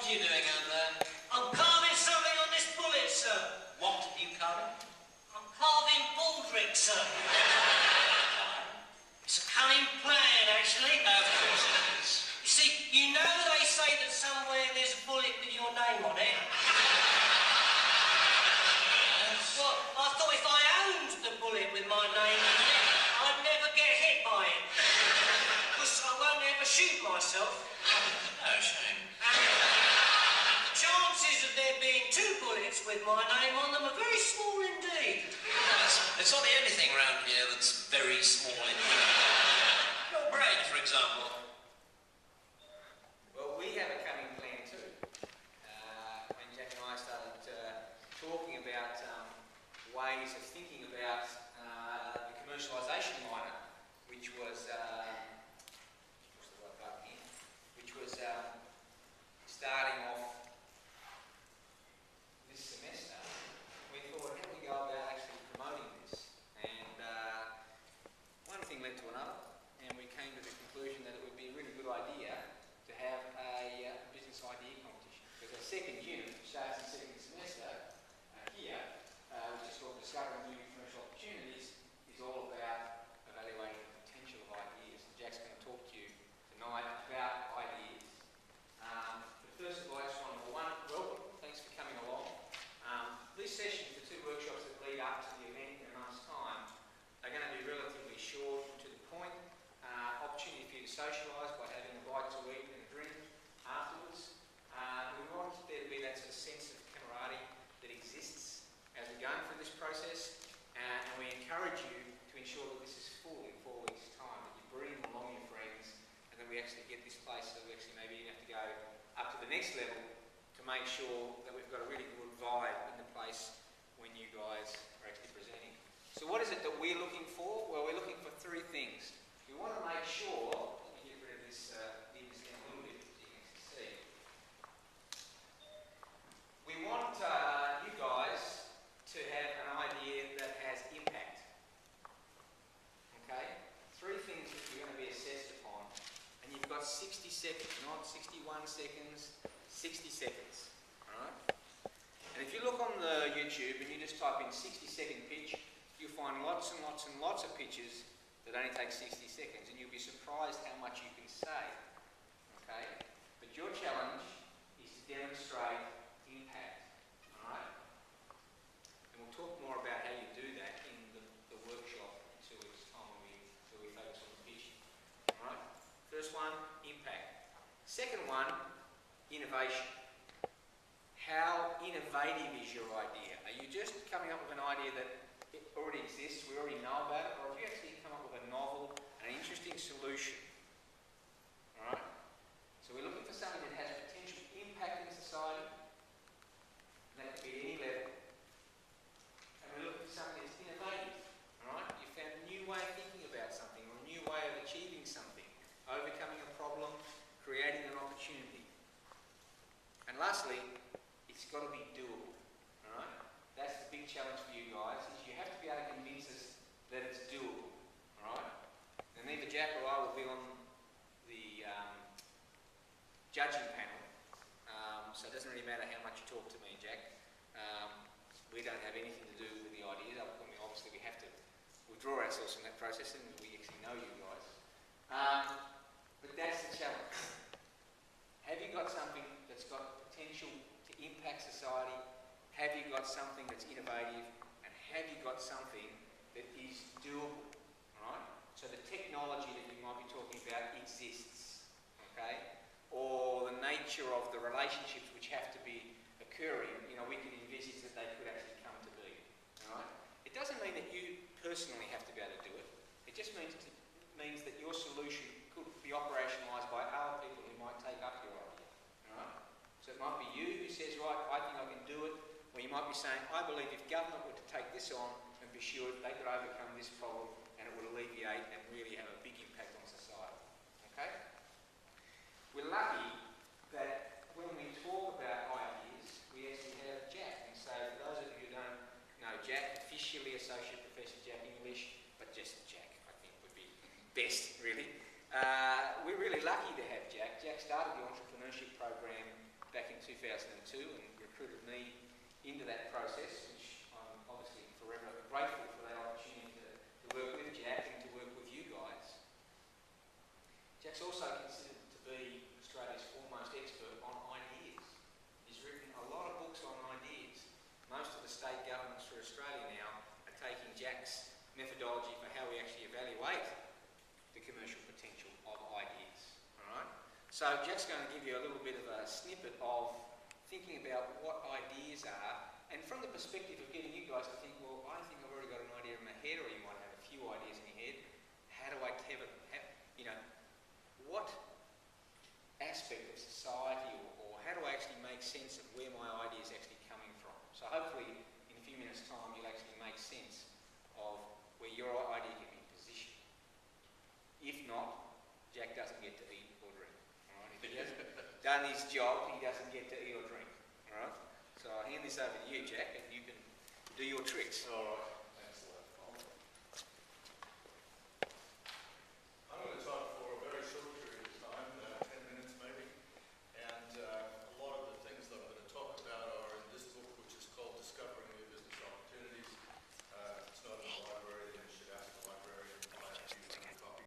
are you doing out there? I'm carving something on this bullet, sir. What are you carving? I'm carving baldrick, sir. It's a cunning plan, actually. Of course it is. You see, you know they say that somewhere there's a bullet with your name on it. Well, I thought if I owned the bullet with my name on it, I'd never get hit by it. Because I won't ever shoot myself. No shame. The chances of there being two bullets with my name on them are very small indeed. It's not the only thing around here that's very small indeed. Your brain, for example. Well, we have a cunning plan too. When Jack and I started talking about ways of thinking about the commercialisation minor, which was starting off this semester, we thought, how do we go about actually promoting this? And one thing led to another, and we came to the conclusion that it would be a really good idea to have a business idea competition. Because our second unit, which starts in the second semester, here, which is called Discovering New Commercial Opportunities, is all about evaluating the potential of ideas. And Jack's going to talk to you tonight about ideas. But first of all, I just want to, welcome. Thanks for coming along. These sessions, the two workshops that lead up to the event in a month's time, are going to be relatively short and to the point. Opportunity for you to socialise by having a bite to eat and a drink afterwards. We want there to be that sort of sense of camaraderie that exists as we're going through this process, and we encourage you to ensure that this is full in 4 weeks' time, that you bring along your friends, and then we actually get this place so we actually maybe have to go up to the next level to make sure that we've got a really good vibe in the place when you guys are actually presenting. So what is it that we're looking for? Well, we're looking for three things. We want to make sure, let me get rid of this image down a little bit so you can actually see. We want you guys to have an idea that has impact. Okay? Three things that you're going to be assessed upon. And you've got 60 seconds, not 61 seconds, 60 seconds. Alright? And if you look on the YouTube and you just type in 60-second pitch, you'll find lots and lots and lots of pitches that only take 60 seconds, and you'll be surprised how much you can say. Okay? But your challenge is to demonstrate impact. Alright? And we'll talk more about how you do that in the workshop in 2 weeks' time where we focus on the pitching. Alright? First one, impact. Second one, innovation. How innovative is your idea? Are you just coming up with an idea that it already exists, we already know about it, or have you actually come up with a novel and interesting solution? Alright? So we're looking for something that has potential impact in society, and that could be at any level. And we're looking for something that's innovative. Alright? You found a new way of thinking about something, or a new way of achieving something, overcoming a problem, creating an opportunity. And lastly, it's got to be doable. Alright? That's the big challenge for you guys, is you have to be able to convince us that it's doable. Alright? And neither Jack or I will be on the judging panel, so it doesn't really matter how much you talk to me, Jack. We don't have anything to do with the ideas. I mean, obviously we have to withdraw ourselves from that process and we actually know you guys. But that's the challenge. Have you got something that's got potential to impact society? Have you got something that's innovative? And have you got something that is doable? Right? So the technology that you might be talking about exists. Okay? Or the nature of the relationships which have to be occurring, we can envisage that they could actually come to be. Right? It doesn't mean that you personally have to be able to do it. It just means that your solution could be operationalised by other people who might take up your idea. Right? So it might be you who says, right, I think I can do it. Or you might be saying, I believe if government were to take this on and pursue it, they could overcome this problem and it would alleviate and really have a big impact on society. Okay? We're lucky that when we talk about ideas, we actually have Jack. And so for those of you who don't know Jack, officially Associate Professor Jack English, but just Jack, I think would be best, really. We're really lucky to have Jack. Jack started the entrepreneurship program back in 2002 and recruited me into that process, which I'm obviously forever grateful for that opportunity to work with Jack and to work with you guys. Jack's also considered to be Australia's foremost expert on ideas. He's written a lot of books on ideas. Most of the state governments through Australia now are taking Jack's methodology for how we actually evaluate the commercial potential of ideas. Alright? So Jack's going to give you a little bit of a snippet of thinking about what ideas are, and from the perspective of getting you guys to think, well, I think I've already got an idea in my head, or you might have a few ideas in your head. How do I tether them? What aspect of society or how do I actually make sense of where my idea is actually coming from? So hopefully in a few minutes' time you'll actually make sense of where your idea can be positioned. If not, Jack doesn't get to eat or drink. Alright? If he hasn't done his job, he doesn't get to eat or drink. Alright? So I'll hand this over to you, Jack, and you can do your tricks. Alright.